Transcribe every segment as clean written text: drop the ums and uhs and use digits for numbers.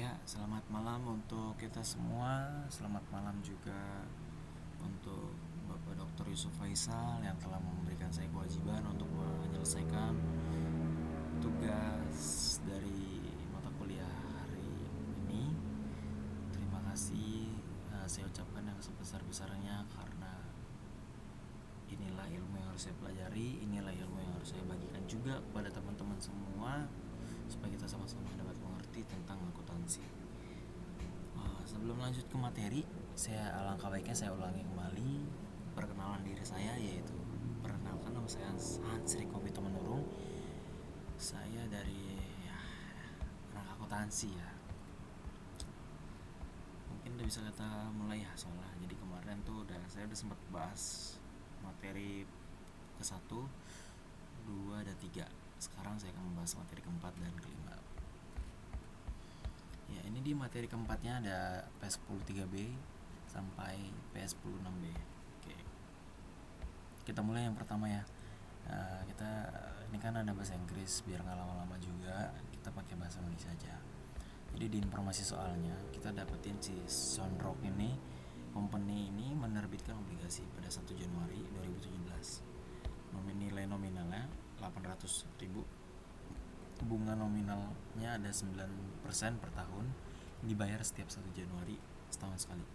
Ya, selamat malam untuk kita semua. Selamat malam juga untuk Bapak Dr. Yusuf Faisal yang telah memberikan saya kewajiban untuk menyelesaikan tugas dari mata kuliah hari ini. Terima kasih, saya ucapkan yang sebesar-besarnya karena inilah ilmu yang harus saya pelajari, inilah ilmu yang harus saya bagikan juga kepada teman-teman semua supaya kita sama-sama dapat mengerti tentang akuntansi. Sebelum lanjut ke materi, alangkah baiknya saya ulangi kembali perkenalan diri saya, yaitu perkenalkan, nama saya Hans Riko Manurung. Saya dari anak akuntansi ya. Mungkin udah bisa kita mulai ya, soalnya jadi kemarin tuh saya udah sempat bahas materi ke-1, 2, dan 3. Sekarang saya akan membahas materi keempat dan kelima. Ya, ini di materi keempatnya ada PS10 3B sampai PS10 6B. Oke. Kita mulai yang pertama ya. Ini kan ada bahasa Inggris, biar nggak lama-lama juga kita pakai bahasa Indonesia aja. Jadi di informasi soalnya kita dapetin si Sunrock ini, company ini menerbitkan obligasi pada 1 Januari 2017. Nilai nominalnya 800.000. Bunga nominalnya ada 9% per tahun, dibayar setiap 1 Januari setahun sekali.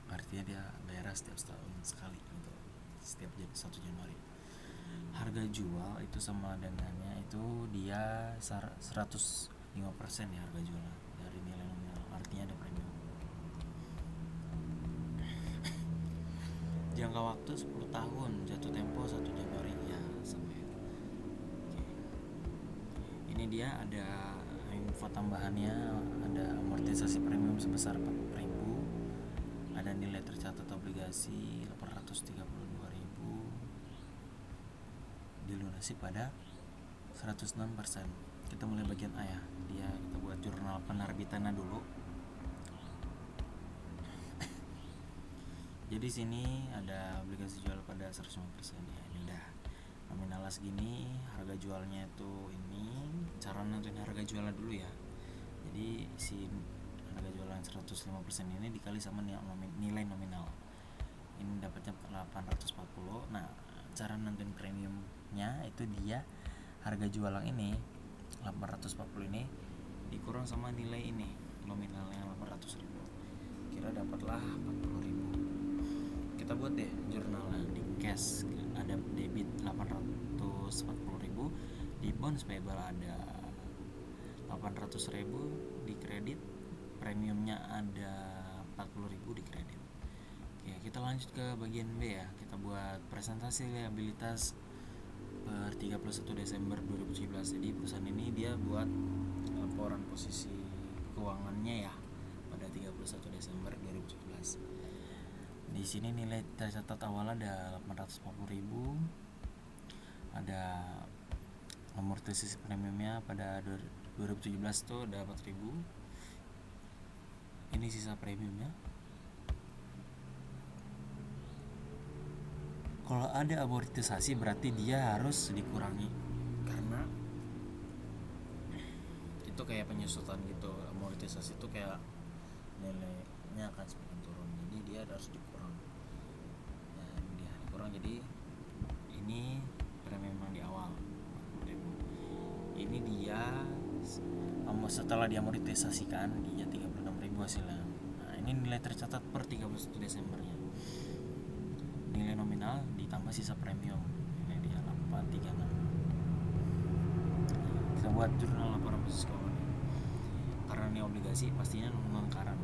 Artinya dia bayar setiap setahun sekali gitu, setiap 1 Januari. Harga jual itu sama dengannya itu dia 105% ya harga jual dari nilai nominal, artinya ada premium. Jangka waktu 10 tahun, jatuh tempo 1 Januari ya, sama ya. Ini dia ada info tambahannya, ada amortisasi premium sebesar 40.000, ada nilai tercatat obligasi 832.000, dilunasi pada 106%. Kita mulai bagian A ya. Kita buat jurnal penerbitannya dulu. Jadi sini ada obligasi jual pada 105% ya. Ini udah nominalnya segini, harga jualnya itu ini. Cara nentuin harga jualnya dulu ya. Jadi si harga jualan 105% ini dikali sama nilai nominal. Ini dapatnya 840. Nah, cara nentuin premiumnya itu dia harga jual yang ini 840 ini dikurang sama nilai ini nominalnya 800.000, kira dapatlah 40.000. Kita buat deh jurnalnya. Di cash ada debit 840.000, di bonds payable ada 800.000, di kredit premiumnya ada 40.000 di kredit. Oke, kita lanjut ke bagian B ya. Kita buat presentasi liabilitas per 31 Desember 2017. Jadi perusahaan ini dia buat laporan posisi keuangannya ya pada 31 Desember 2017. Di sini nilai tercatat awal ada 840.000, ada amortisasi premiumnya pada 2017 tuh ada 4.000. Ini sisa premiumnya. Kalau ada amortisasi berarti dia harus dikurangi, karena itu kayak penyusutan gitu. Amortisasi itu kayak nilainya akan semakin turun, jadi dia harus dikurang. Dia dikurang, jadi ini premium yang di awal. Ini dia setelah diamortisasikan dia 36.000 hasilnya. Nah, ini nilai tercatat per 31 Desembernya. Nilai nominal ditambah sisa premium, ini dia 836. Kita buat jurnal laporan posisi keuangan. Karena ini obligasi pastinya non current.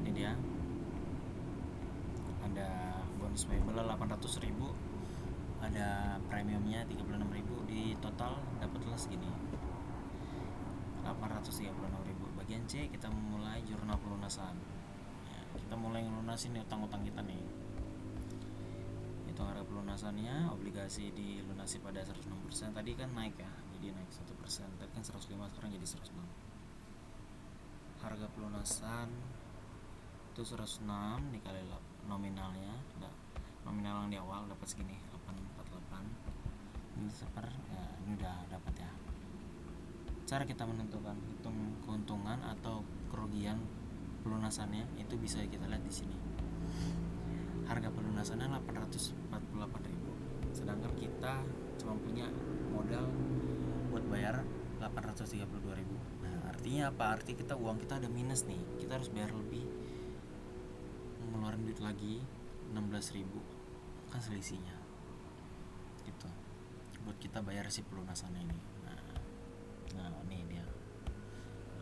Ini dia ada bonus payable 800.000, ada premiumnya 36.000, di total dapatlah segini 836.000. Bagian C kita mulai jurnal pelunasan ya, kita mulai ngelunasin utang-utang kita nih. Hitung harga pelunasannya, obligasi dilunasi pada 106%. Tadi kan naik ya, jadi naik 1%. Tadi kan 105, sekarang jadi 106. Harga pelunasan itu 106 dikali nominalnya. Nominal yang di awal dapat segini 848. seper ya, ini udah dapat ya. Cara kita menentukan hitung keuntungan atau kerugian pelunasannya itu bisa kita lihat di sini. Harga pelunasannya 848.000, sedangkan kita cuma punya modal buat bayar 832.000. Nah, artinya apa? Arti uang kita ada minus nih. Kita harus bayar lebih, ngeluarin duit lagi 16.000, kan selisihnya gitu buat kita bayar si pelunasannya ini. Nah ini dia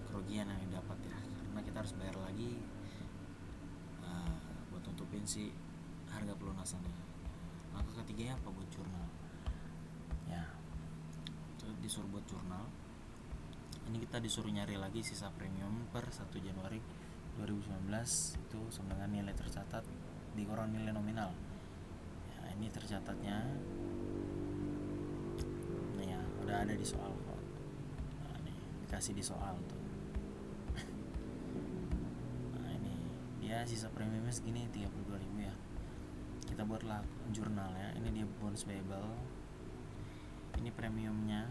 kerugian yang didapat ya, karena kita harus bayar lagi buat tutupin si harga pelunasannya. Langkah ketiganya apa? Buat jurnal ya, disuruh buat jurnal. Ini kita disuruh nyari lagi sisa premium per 1 Januari 2019 itu sama dengan nilai tercatat dikurang nilai nominal ya. Ini tercatatnya nih ya, udah ada di soal kok. Nah, nih dikasih di soal tuh. Nah ini dia sisa premiumnya segini 32.000 ya. Kita buatlah jurnal ya. Ini dia bonus payable, ini premiumnya,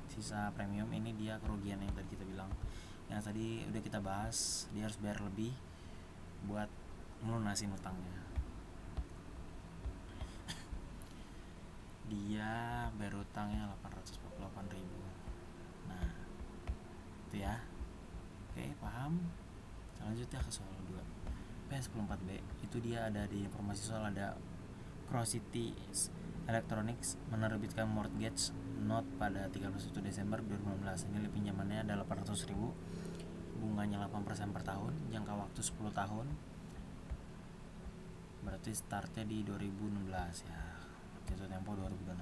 sisa premium. Ini dia kerugian yang tadi kita bilang, yang tadi udah kita bahas. Dia harus bayar lebih buat melunasin utangnya. Dia bayar utangnya 848.000. Nah itu ya. Oke, paham? Selanjutnya ke soal 2 PS14B. Itu dia ada di informasi soal, ada Crosity Electronics menerbitkan mortgage note pada 31 Desember 2016. Nilai pinjamannya ada 800.000, bunganya 8% per tahun, jangka waktu 10 tahun. Berarti startnya di 2016 ya, jatuh tempo 2026.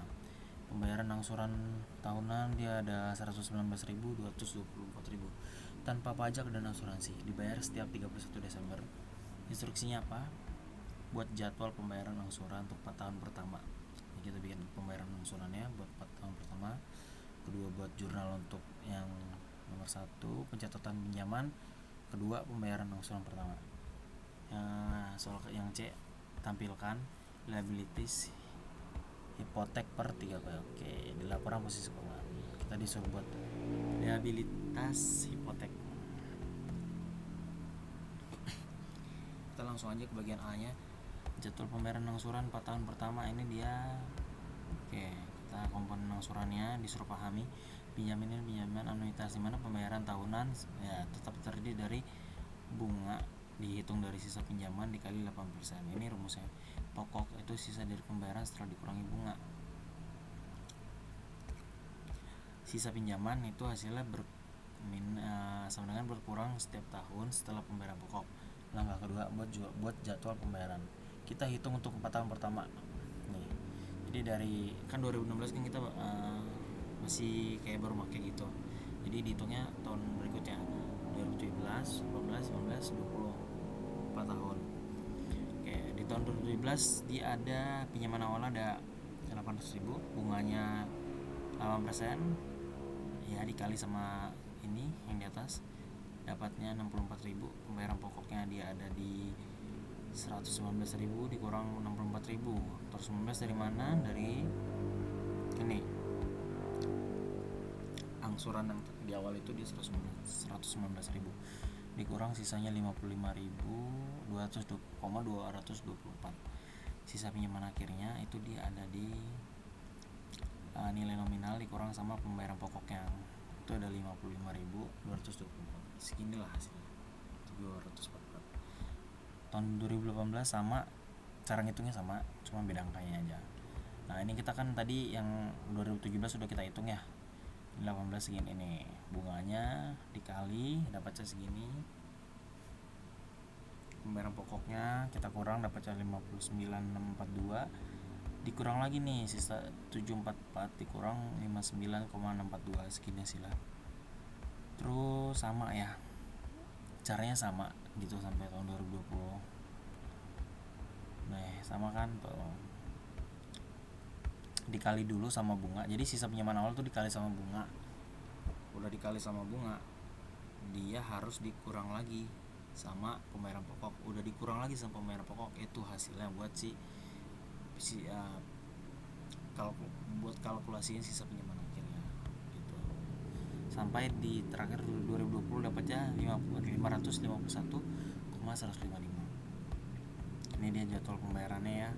Pembayaran angsuran tahunan dia ada 119.224.000 tanpa pajak dan asuransi, dibayar setiap 31 Desember. Instruksinya apa? Buat jadwal pembayaran angsuran untuk 4 tahun pertama. Jadi kita bikin pembayaran angsurannya buat 4 tahun pertama. Kedua, buat jurnal untuk yang nomor 1 pencatatan pinjaman. Kedua, pembayaran angsuran pertama. Soal yang C, tampilkan liabilities hipotek per 3 kali. Oke, di laporan posisi keuangan kita disuruh buat liabilitas hipotek. Kita langsung aja ke bagian A nya, jadwal pembayaran angsuran 4 tahun pertama. Ini dia. Oke, kita komponen angsurannya disuruh pahami. Pinjaman ini pinjaman anuitas, dimana pembayaran tahunan ya tetap terdiri dari bunga dihitung dari sisa pinjaman dikali 8%. Ini rumusnya. Pokok itu sisa dari pembayaran setelah dikurangi bunga. Sisa pinjaman itu hasilnya sama dengan berkurang setiap tahun setelah pembayaran pokok. Langkah kedua, buat jadwal pembayaran. Kita hitung untuk 4 tahun pertama nih. Jadi dari kan 2016 kan kita masih kayak baru pakai gitu. Jadi dihitungnya tahun berikutnya 2017, 18, 19, 20, 4 tahun. Oke, di tahun 2017 dia ada pinjaman awal ada 800.000, bunganya 8%. Ya dikali sama ini yang di atas dapatnya 64.000. Pembayaran pokoknya dia ada di 119.000 dikurang 64.000. Terus 19 dari mana? Dari ini angsuran yang di awal itu di 119.000 dikurang sisanya 55.224. Sisa pinjaman akhirnya itu dia ada di nilai nominal dikurang sama pembayaran pokoknya, itu ada 55.224. Seginilah hasilnya 244. Tahun 2018 sama, cara ngitungnya sama, cuma beda angkanya aja. Nah ini kita kan tadi yang 2017 sudah kita hitung ya, 18 segini nih, bunganya dikali dapatnya segini, pembayaran pokoknya kita kurang dapatnya 59.642, dikurang lagi nih sisa 744 dikurang 59,642, segini hasilnya. Terus sama ya, caranya sama gitu sampai tahun 2020. Nah sama kan tuh, dikali dulu sama bunga. Jadi sisa pinjaman awal tuh dikali sama bunga, udah dikali sama bunga dia harus dikurang lagi sama pembayaran pokok, udah dikurang lagi sama pembayaran pokok, itu hasilnya buat si kalau buat kalkulasinya sisa pinjaman akhirnya gitu. Sampai di terakhir 2020 dapatnya 551,155. Ini dia jadwal pembayarannya ya.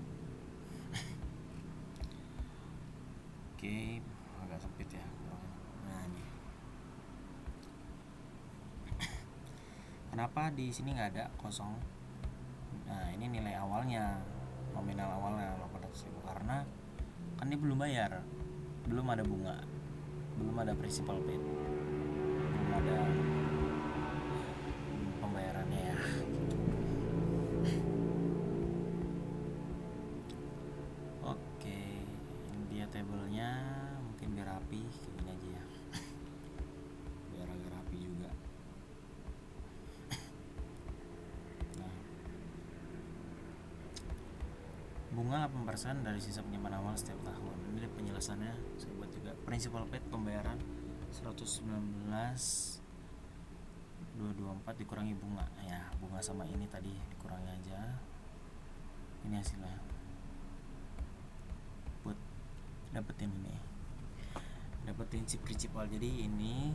Oke, agak sempit ya. Nah, ini. Kenapa di sini nggak ada kosong? Nah, ini nilai awalnya, nominal awalnya 800.000, karena kan dia belum bayar, belum ada bunga, belum ada principal paid, belum ada pembayarannya ya. Oke, ini dia tabelnya, mungkin biar rapi kayak gini aja ya, biar agak rapi juga. Nah, bunga 8% dari sisa pinjaman awal setiap tahun. Ini penjelasannya saya buat juga. Principal paid pembayaran 119.224 dikurangi bunga ya, bunga sama ini tadi dikurangi aja. Ini hasilnya buat dapetin ini, dapetin si principal. Jadi ini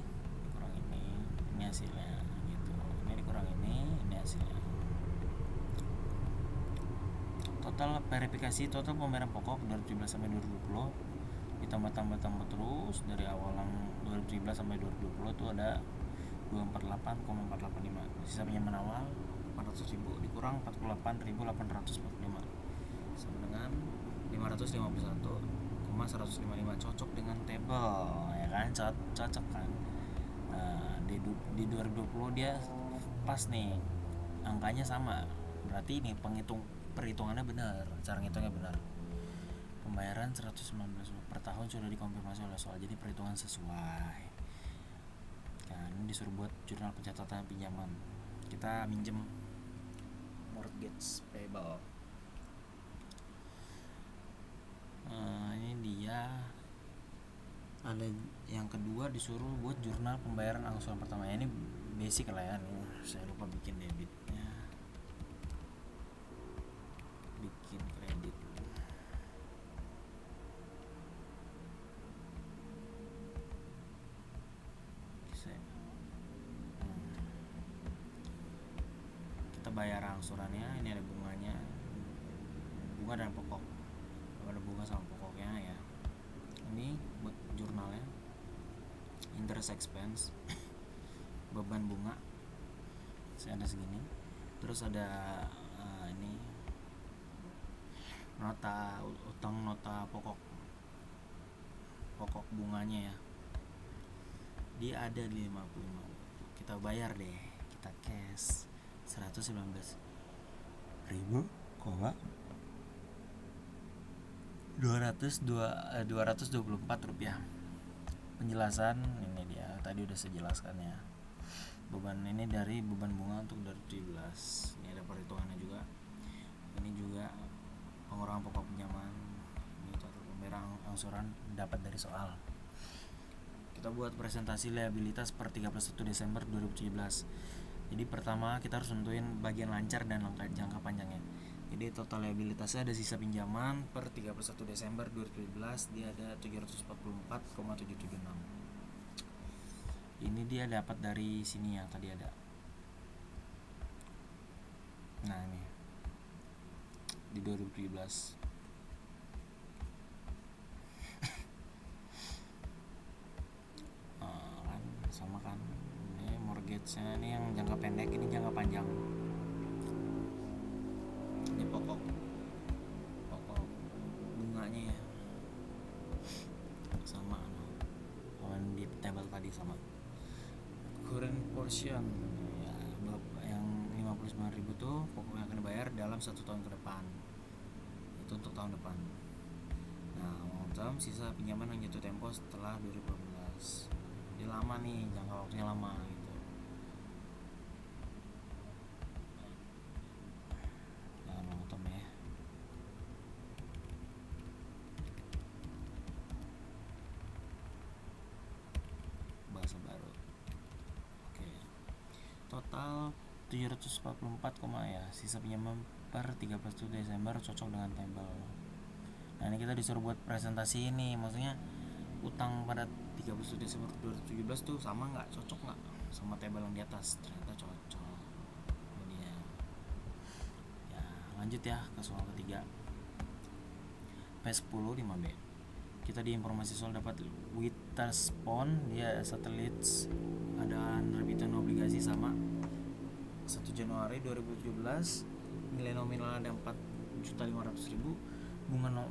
dikurang ini hasilnya gitu. Ini dikurang ini hasilnya. Total verifikasi, total pembayaran pokok 2017 sampai 2020 ditambah terus dari awal 2017 sampai 2020 itu ada 248,485. Sisa pinjaman awal 400.000 dikurang 48.845 sama dengan 551,155. Cocok dengan tabel ya kan, cocok kan. Nah, di 2020 dia pas nih, angkanya sama, berarti ini perhitungannya benar, cara ngitungnya benar. Pembayaran 119 per tahun sudah dikonfirmasi oleh soal, jadi perhitungan sesuai. Nah, ini disuruh buat jurnal pencatatan pinjaman. Kita minjem mortgage payable. Ini dia. Ada yang kedua disuruh buat jurnal pembayaran angsuran pertama. Ini basic lah ya. Nih, saya lupa bikin debitnya. Bikin kredit. Kita bayar angsurannya, ini ada bunganya, bunga dan pokok, ada bunga sama pokoknya ya. Ini buat jurnalnya, interest expense, beban bunga saya ada segini. Terus ada ini nota utang, nota pokok bunganya ya, dia ada di 55. Kita bayar deh, kita cash 119.224 rupiah. Penjelasan ini dia, tadi udah saya jelaskan ya. Beban ini dari beban bunga untuk 2017. Ini ada perhitungannya juga. Ini juga pengurangan pokok pinjaman. Ini total pembayaran angsuran dapat dari soal. Kita buat presentasi liabilitas per 31 Desember 2017. Jadi pertama kita harus nentuin bagian lancar dan jangka panjangnya. Jadi total liabilitasnya ada sisa pinjaman per 31 Desember 2017 dia ada 744,776. Ini dia dapat dari sini yang tadi ada. Nah, ini di 2017. Kan sama kan. Ini mortgage-nya, ini yang jangka pendek, ini jangka panjang. Ini pokok bunganya ya. Sama di table tadi sama. Current portion ya, yang 59.000 tuh pokoknya akan dibayar dalam 1 tahun ke depan. Itu untuk tahun depan. Nah, long term sisa pinjaman yang jatuh tempo setelah 2018. Jadi lama nih, jangka waktunya lama gitu. Jangan long term ya. Bahasa baru. Oke. Total 744, ya sisa pinjaman per 31 Desember cocok dengan tabel. Nah ini kita disuruh buat presentasi ini, maksudnya utang pada 31 Desember 2017 tuh sama nggak, cocok nggak sama tabel yang di atas. Ternyata cocok. Ini dia. Ya lanjut ya ke soal ketiga. P10 5B. Kita di informasi soal dapat Witherspoon, dia satelit, ada penerbitan obligasi sama 1 Januari 2017, nilai nominal ada 4.500.000,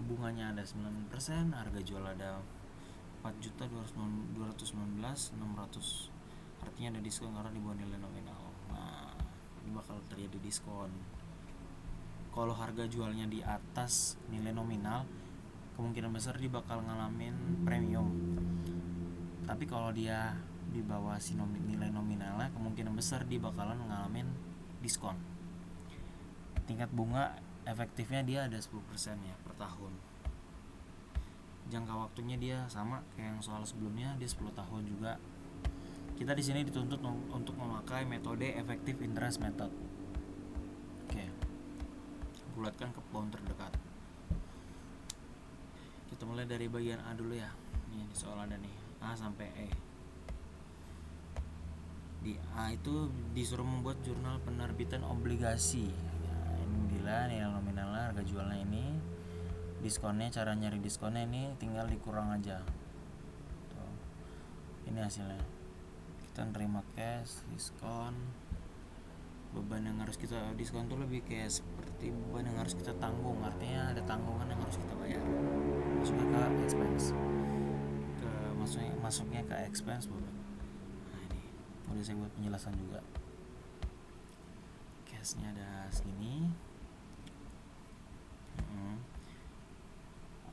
bunganya ada 9%, harga jual ada 4.219.600, artinya ada diskon karena di bawah nilai nominal. Nah ini bakal terjadi diskon. Kalau harga jualnya di atas nilai nominal, kemungkinan besar dia bakal ngalamin premium. Tapi kalau dia di bawah si nilai nominalnya, kemungkinan besar dia bakalan ngalamin diskon. Tingkat bunga efektifnya dia ada 10% ya per tahun. Jangka waktunya dia sama kayak yang soal sebelumnya, dia 10 tahun juga. Kita di sini dituntut untuk memakai metode effective interest method. Oke. Bulatkan ke pohon terdekat. Kita mulai dari bagian A dulu ya. Ini soal ada nih, A sampai E. Di A itu disuruh membuat jurnal penerbitan obligasi. Nah, inilah nilai nominalnya, harga jualnya ini, diskonnya, cara nyari diskonnya ini tinggal dikurang aja. Tuh. Ini hasilnya. Kita nerima cash, diskon. Beban yang harus kita diskon tuh lebih kayak seperti beban yang harus kita tanggung, artinya ada tanggungan yang harus kita bayar. Masuknya ke expense, masuknya ke expense beban. Nah ini udah saya buat penjelasan juga. Cashnya ada segini.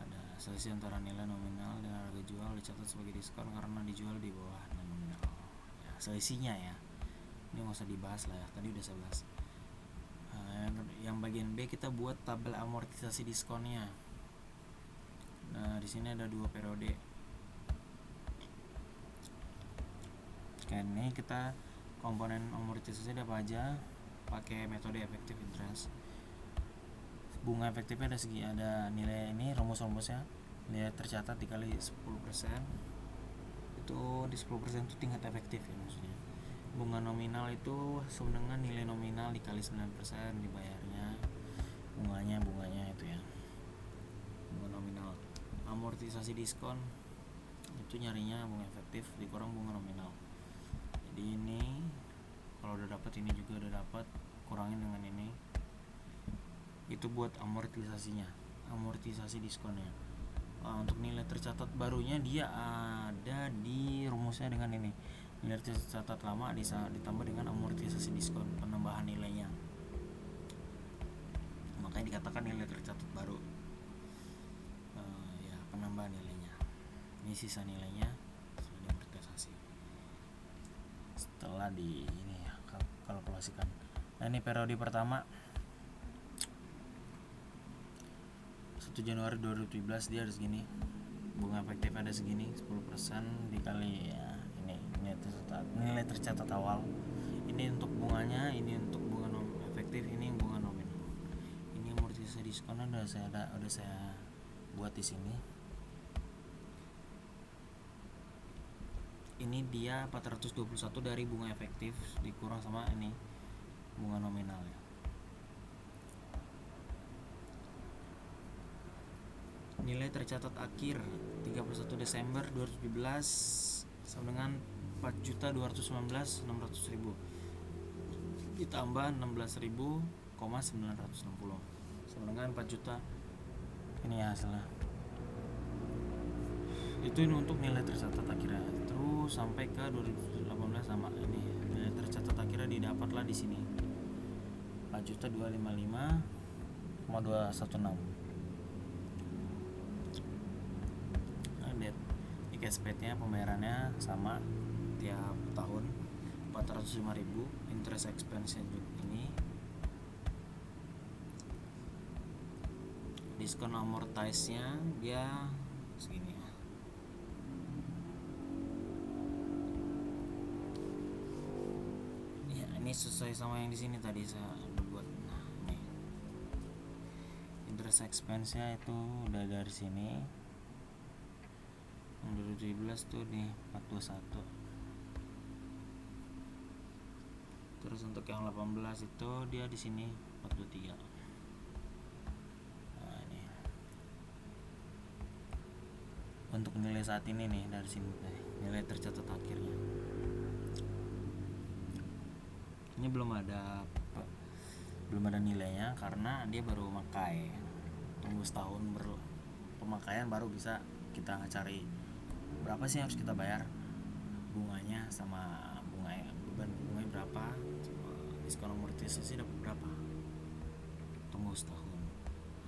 Ada selisih antara nilai nominal dan harga jual dicatat sebagai diskon karena dijual di bawah nilai nominal. Ya, selisihnya ya. Ini nggak usah dibahas lah ya, tadi udah saya bahas. Yang bagian B kita buat tabel amortisasi diskonnya. Nah di sini ada 2 periode. Oke, ini kita komponen amortisasi ada apa aja? Pakai metode effective interest. Bunga efektifnya ada segi, ada nilai ini rumus-rumusnya. Nilai tercatat dikali 10%. Itu di 10% itu tingkat efektif ya maksudnya. Bunga nominal itu sama dengan nilai nominal dikali 9% dibayarnya. Bunganya itu ya. Bunga nominal. Amortisasi diskon itu nyarinya bunga efektif dikurang bunga nominal. Jadi ini kalau udah dapat, ini juga udah dapat, kurangin dengan ini. Itu buat amortisasi diskonnya. Untuk nilai tercatat barunya dia ada di rumusnya dengan ini. Nilai tercatat lama ditambah dengan amortisasi diskon, penambahan nilainya. Makanya dikatakan nilai tercatat baru. Ya, penambahan nilainya. Ini sisa nilainya setelah diamortisasi. Setelah di ini ya, kalkulasikan. Nah, ini periode pertama 1 Januari 2017 dia ada segini. Bunga efektif ada segini, 10% dikali ya ini nilai tercatat awal. Ini untuk bunganya, ini untuk bunga efektif, ini bunga nominal. Ini amortisasi diskon udah saya buat di sini. Ini dia 421 dari bunga efektif dikurang sama ini bunga nominal ya. Nilai tercatat akhir 31 Desember 2017 sama dengan 4.219.600.000 ditambah 16.960 sama dengan 4 juta. Ini hasilnya. Itu ini untuk nilai tercatat akhirnya. Terus sampai ke 2018 sama ini. Nilai tercatat akhirnya didapatlah di sini. 4.255,216. Cashbacknya pembayarannya sama tiap tahun 405.000. Interest expense ini. Diskon amortize-nya dia segini ya. Ini sesuai sama yang di sini tadi saya buat. Nah, ini interest expense nya itu udah dari sini. Yang 2017 tuh di 421. Terus untuk yang 18 itu dia di sini 423. Nah, ini untuk nilai saat ini nih, dari sini nilai tercatat akhirnya. Ini belum ada nilainya karena dia baru makai. Tunggu setahun pemakaian baru bisa kita cari berapa sih harus kita bayar bunganya, sama beban bunganya berapa, sama diskon amortisasi dapat berapa. Tunggu setahun.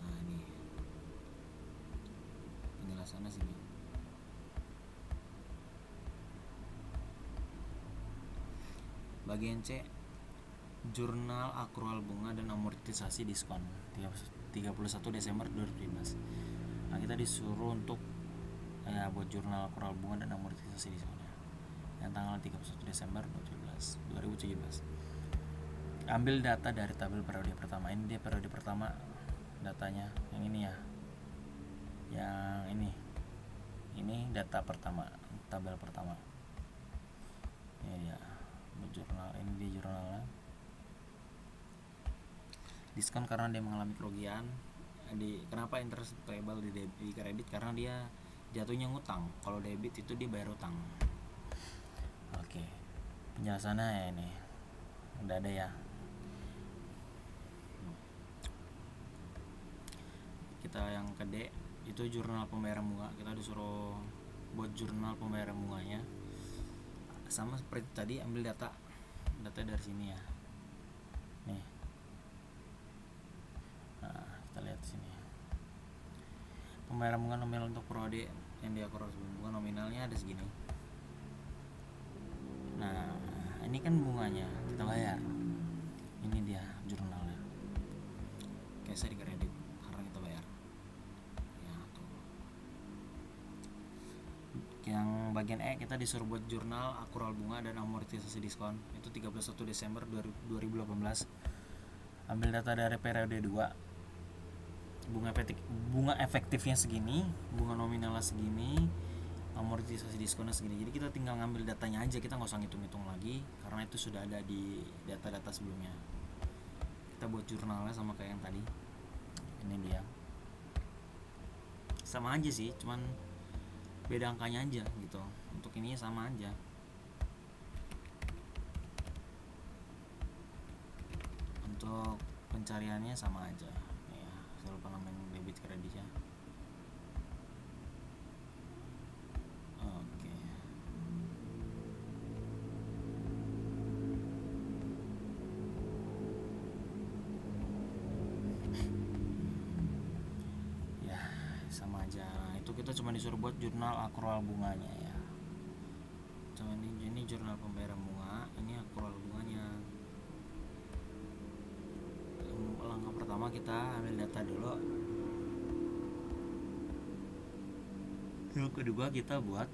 Nah, ini penjelasannya sini. Bagian C, jurnal akrual bunga dan amortisasi diskon 31 Desember 2017. Nah, kita disuruh untuk buat jurnal akrual bunga dan amortisasi diskonnya yang tanggal 31 Desember 2017. Ambil data dari tabel periode pertama. Ini dia periode pertama datanya, yang ini ya. Yang ini data pertama, tabel pertama. Ini dia jurnal, ini dia jurnalnya. Diskon karena dia mengalami kerugian. Kenapa interest payable di kredit? Karena dia jatuhnya ngutang. Kalau debit itu dia bayar utang. Oke, penjelasannya ya ini udah ada ya. Kita yang ke D itu jurnal pembayaran bunga. Kita disuruh buat jurnal pembayaran bunganya. Sama seperti tadi, ambil data dari sini ya. Nih. Nah, kita lihat sini. Pembayaran bunga nominal untuk periode yang diakur sebelum bunga nominalnya ada segini. Nah, ini kan bunganya kita bayar. Ini dia jurnalnya. Kayak saya di kredit karena kita bayar. Ya, tuh. Yang bagian E kita disuruh buat jurnal akrual bunga dan amortisasi diskon. Itu 31 Desember 2018. Ambil data dari periode 2. Bunga efektifnya segini, bunga nominalnya segini, amortisasi diskonnya segini. Jadi kita tinggal ngambil datanya aja, kita nggak usah ngitung-ngitung lagi karena itu sudah ada di data-data sebelumnya. Kita buat jurnalnya sama kayak yang tadi. Ini dia. Sama aja sih, cuman beda angkanya aja gitu. Untuk ini sama aja. Untuk pencariannya sama aja. Ya, saya lupa namanya debit kreditnya. Oke. Ya, sama aja. Nah, itu kita cuma disuruh buat jurnal akrual bunganya ya. Cuman ini jurnal pembayaran bunga, ini akrual bunganya. Langkah pertama kita ambil data dulu. Yang kedua kita buat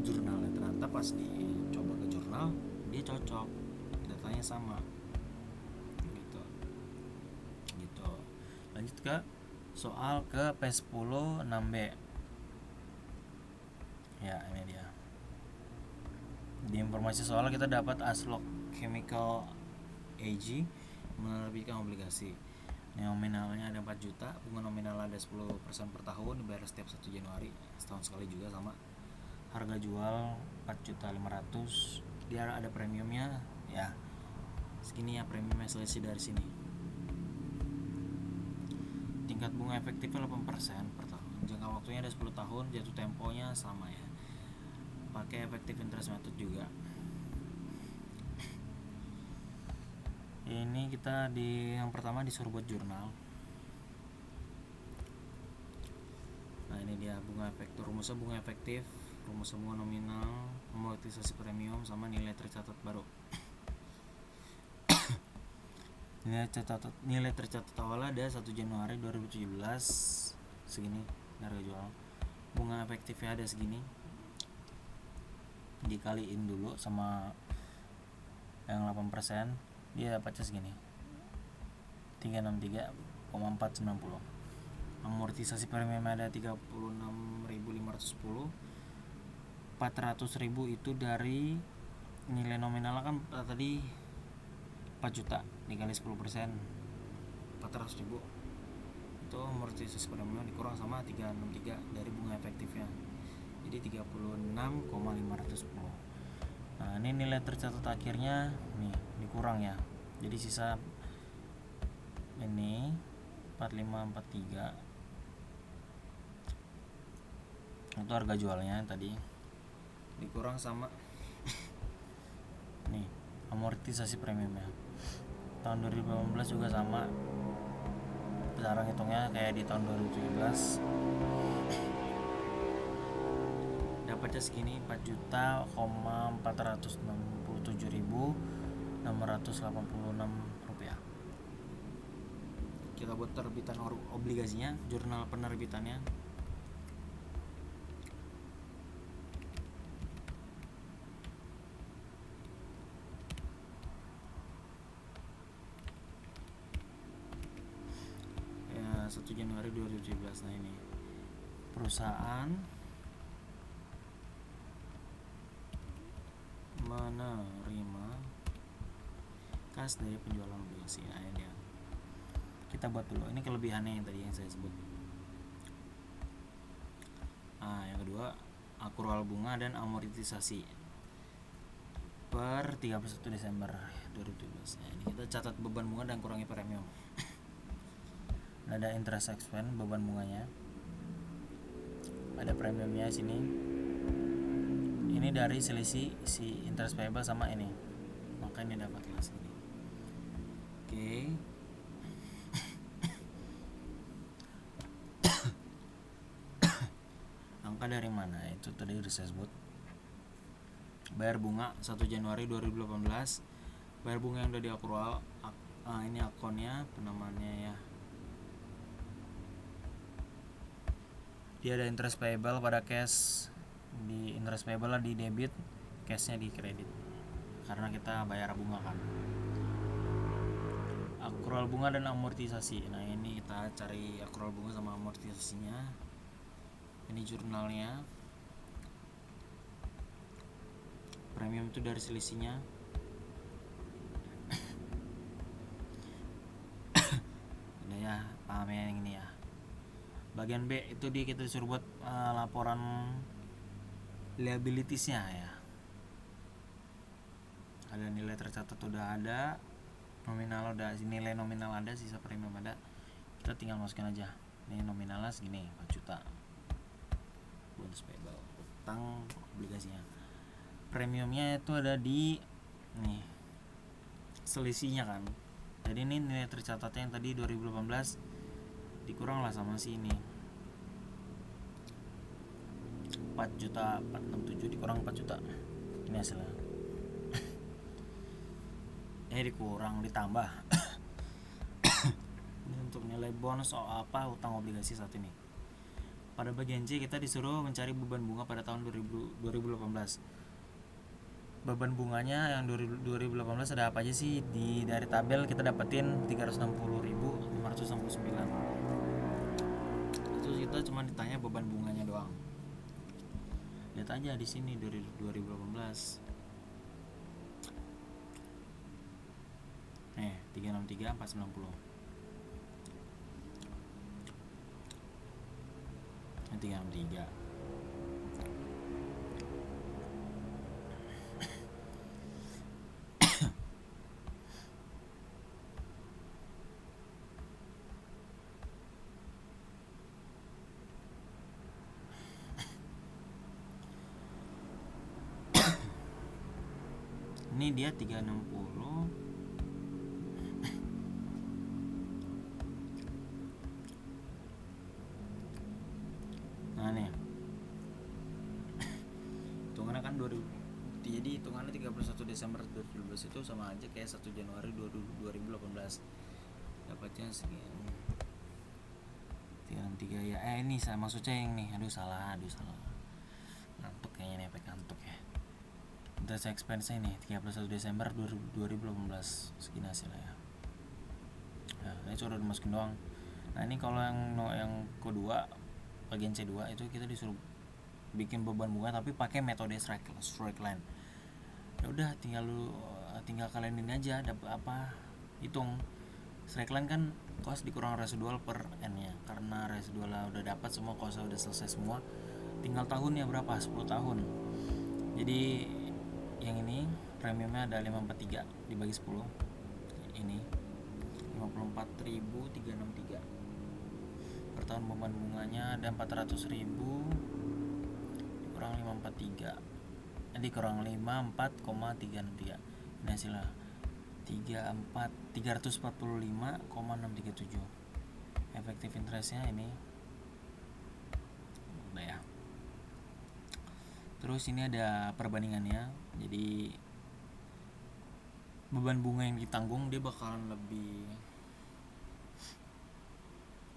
jurnalnya. Ternyata pas dicoba ke jurnal dia cocok, datanya sama gitu. Lanjut ke soal ke P10 6B ya. Ini dia. Di informasi soal kita dapat Aslok Chemical AG menerbitkan obligasi. Nominalnya ada 4 juta, bunga nominal ada 10% per tahun, dibayar setiap 1 Januari, setahun sekali juga sama. Harga jual 4.500.000. Dia ada premiumnya ya. Segini ya premiumnya, selisih dari sini. Tingkat bunga efektifnya 8% per tahun. Jangka waktunya ada 10 tahun, jatuh temponya sama ya. Pakai effective interest method juga. Ini kita yang pertama disuruh buat jurnal. Nah, ini dia bunga efektif, rumusnya bunga efektif, rumus bunga nominal, amortisasi premium sama nilai tercatat baru. Nilai tercatat awal ada 1 Januari 2017 segini harga jual. Bunga efektifnya ada segini. Dikaliin dulu sama yang 8%, dia dapatnya segini, 363 490. Amortisasi premium ada 36.510. 400.000 itu dari nilai nominal kan tadi 4 juta dikali 10%, 400.000 itu amortisasi premium dikurang sama 363 dari bunga efektifnya, jadi 36,510. Nah ini nilai tercatat akhirnya nih dikurang ya, jadi sisa ini 4543 itu harga jualnya tadi, dikurang sama nih amortisasi premiumnya. Tahun 2018 juga sama, cara hitungnya kayak di tahun 2017, dapatnya segini 4.467.686 rupiah. Kita buat terbitan obligasinya, jurnal penerbitannya. Ya, 1 Januari 2017. Nah ini perusahaan menerima kas dari penjualan obligasi. Nah ini dia. Kita buat dulu, ini kelebihannya yang tadi yang saya sebut. Nah yang kedua, akrual bunga dan amortisasi per 31 Desember 2017. Nah, ini kita catat beban bunga dan kurangi premium. Ada interest expense, beban bunganya, ada premiumnya sini. Ini dari selisih si interest payable sama ini, maka ini dapatlah segini. Oke. Angka dari mana? Itu tadi udah saya sebut. Bayar bunga 1 Januari 2018. Bayar bunga yang udah diakrual. Ini akunnya, penamaannya ya. Dia ada interest payable pada cash, di interest payable lah di debit, cashnya di kredit, karena kita bayar bunga kan. Akrual bunga dan amortisasi. Nah ini kita cari akrual bunga sama amortisasinya. Ini jurnalnya. Premium itu dari selisihnya. Udah ya, paham ya yang ini ya. Bagian B itu kita disuruh buat laporan liabilitiesnya ya. Ada nilai tercatat udah ada, nominal udah, nilai nominal ada, sisa premium ada. Kita tinggal masukin aja. Ini nominalnya segini, 4 juta. Bonus payable, utang obligasinya. Premiumnya itu ada di nih selisihnya kan. Jadi ini nilai tercatatnya yang tadi 2018 dikurang lah sama si ini, 4.467 dikurang 4 juta. Ini hasilnya. Dikurang ditambah. Ini untuk nilai bonus apa utang obligasi saat ini. Pada bagian C kita disuruh mencari beban bunga pada tahun 2018. Beban bunganya yang 2018 ada apa aja sih? Dari tabel kita dapetin 360.569. Itu kita cuma ditanya beban bunganya doang. Lihat aja di sini dari 2018. 363.490. 363. Ini dia 360. Nah nih, hitungannya kan 2000, jadi hitungannya 31 Desember 2012 itu sama aja kayak 1 Januari 2018. Dapatnya segini 363 ya. Ini saya maksudnya yang nih, aduh salah. Ngantuk kayaknya nih, efek ngantuk ya. Interest expense ini 31 Desember 2018 segini hasilnya ya. Nah, ini cuma udah dimasukin doang. Nah ini kalau yang kedua, bagian C2 itu kita disuruh bikin beban bunga tapi pakai metode straight line. Ya udah tinggal kalian ini aja dapat apa, hitung straight line kan cos dikurang residual per n nya, karena residual udah dapat semua, cos udah selesai semua, tinggal tahunnya berapa, 10 tahun. Jadi yang ini premiumnya ada 543 dibagi 10, ini 54.363 per tahun. Beban bunganya ada 400.000 dikurang 543 dikurang 54,363, ini hasilnya 345,637. Efektif interestnya ini udah ya. Terus ini ada perbandingannya. Jadi beban bunga yang ditanggung dia bakalan lebih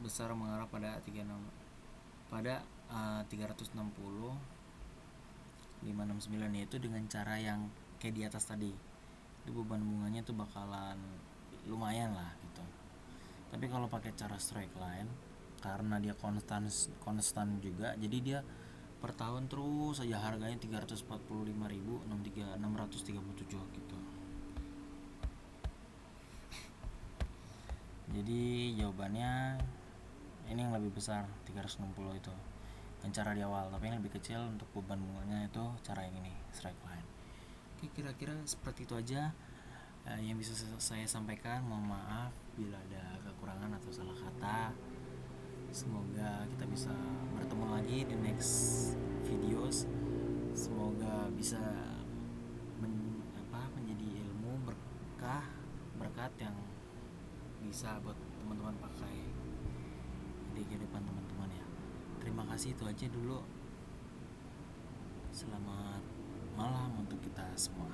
besar mengarah pada 360,569, yaitu dengan cara yang kayak di atas tadi. Itu beban bunganya tuh bakalan lumayan lah gitu. Tapi kalau pakai cara straight line, karena dia konstan juga, jadi dia per tahun terus saja harganya 345.637 gitu. Jadi jawabannya ini yang lebih besar 360 itu yang cara di awal, tapi yang lebih kecil untuk beban bunganya itu cara yang ini straight line. Oke, kira-kira seperti itu aja yang bisa saya sampaikan. Mohon maaf bila ada kekurangan atau salah kata. Semoga kita bisa bertemu lagi di next videos. Semoga bisa menjadi ilmu berkat yang bisa buat teman-teman pakai di kehidupan teman-teman ya. Terima kasih, itu aja dulu. Selamat malam untuk kita semua.